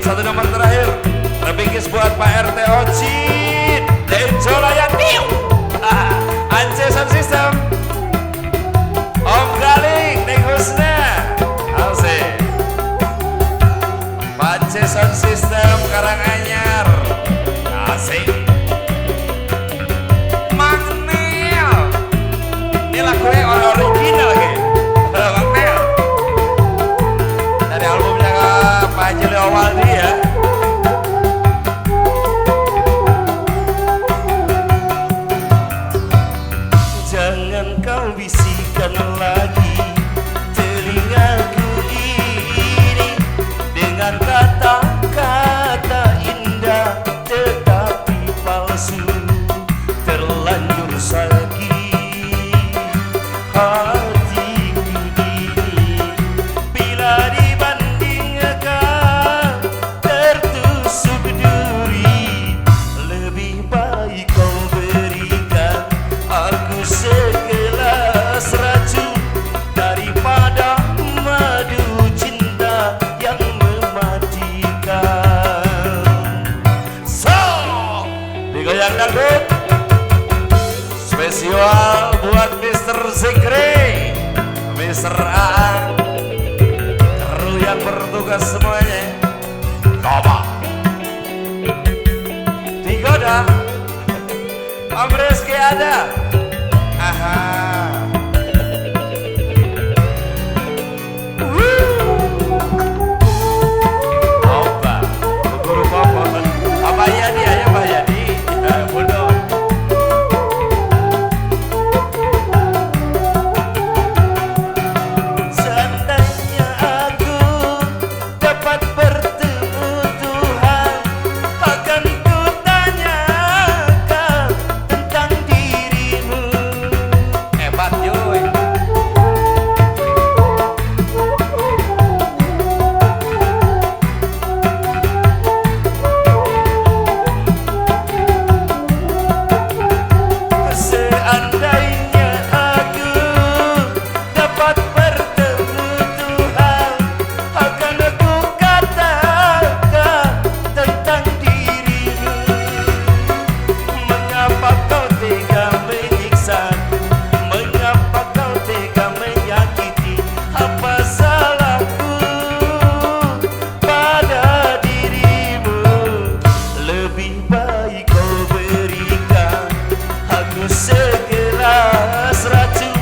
satu nomor terakhir terbingkis buat Pak RT Ocin Dejo Layan Diu Ance Sound System Om Galing Neng Husna Asik Pance Sound System Karanganyar asik Magnel ini lagunya original lagi Magnel dari albumnya Pak Haji Waldi ya. Jangan kau bisikan lagi telingaku ini dengan kata-kata indah tetapi palsu, terlanjur sakit hatiku ini bila dibandingkan tertusuk duri. Lebih baik kau berikan aku segelas racun daripada madu cinta yang mematikan. So, digoyang dangdut spesial buat Mr. Zikri, Mr. Aan, kru yang bertugas semuanya. Coba digoda Om Rizky ada. Aha. Oba, guru pohon. Apa ya dia ya Pak Yadi? Bodoh. Seandainya aku dapat bertemu Tuhan, akan kutanyakan tentang dirimu. Hebat yoi. Seandainya aku dapat bertemu Tuhan, akan aku katakan tentang dirimu. Mengapa kau tega menyiksaku? Mengapa kau tega menyakiti? Apa salahku pada dirimu? Lebih baik kau berikan aku segelas racun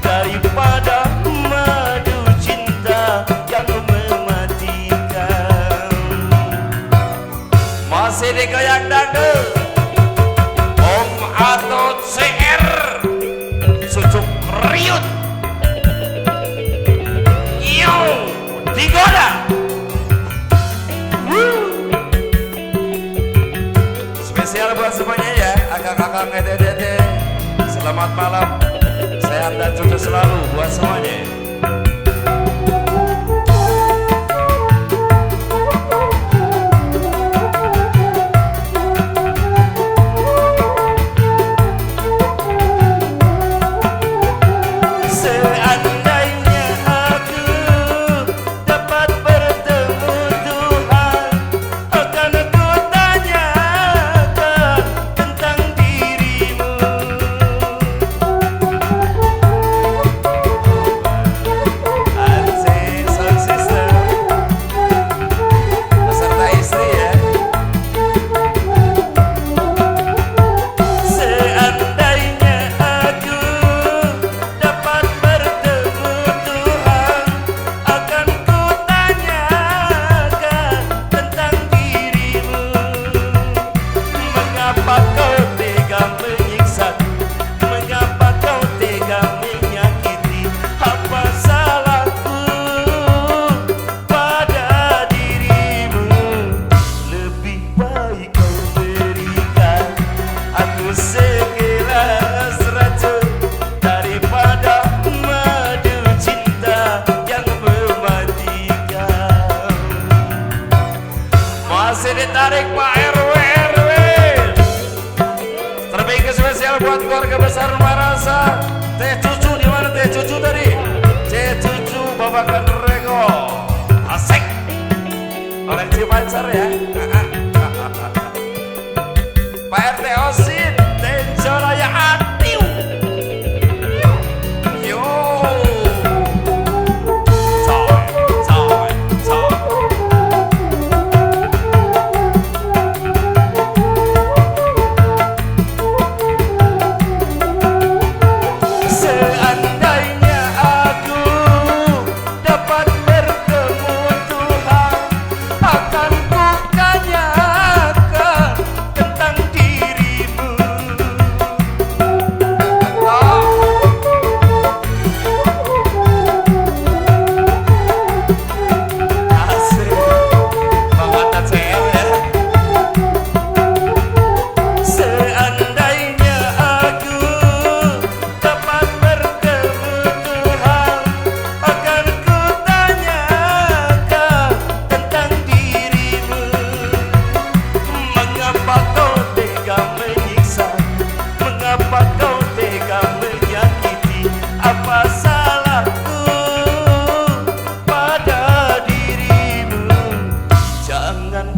daripada madu cinta yang mematikan. Masih digoyang dangdut Om Atot CR Sucuk Riut Yo digoda. Spesial buat semuanya ya, akang-akang ede-ede. Selamat malam, sehat dan sukses selalu buat semuanya. Seandainya aku dapat bertemu Tuhan, akan aku tanyakan tentang dirimu. Anse Sound System beserta istri ya. Seandainya aku dapat bertemu Tuhan, akan kutanyakan tentang dirimu. Mengapa kau tega menyiksaku? Mengapa kau tega menyakiti? Apa salahku pada dirimu? Lebih baik kau berikan aku segelas racun daripada madu cinta yang mematikan. Masih ditarik Pak RW. Terbingkis spesial buat keluarga besar Rumah Rasa. Teh Cucu di mana Teh Cucu tadi? Teh Cucu Babakan Rego. Asik. Oleh Cipancar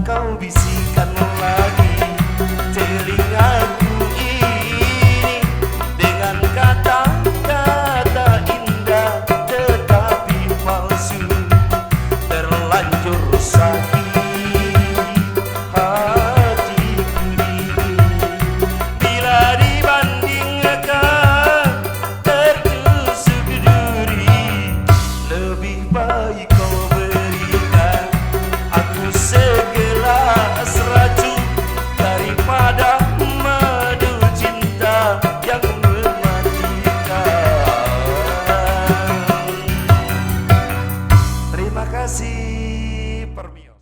Kau bisikan lagi telingaku ini dengan kata-kata indah tetapi palsu, terlanjur sakit hatiku ini bila dibandingkan tertusuk duri. Lebih baik kau berikan aku segelas racun daripada madu cinta yang mematikan. Terima kasih Permio.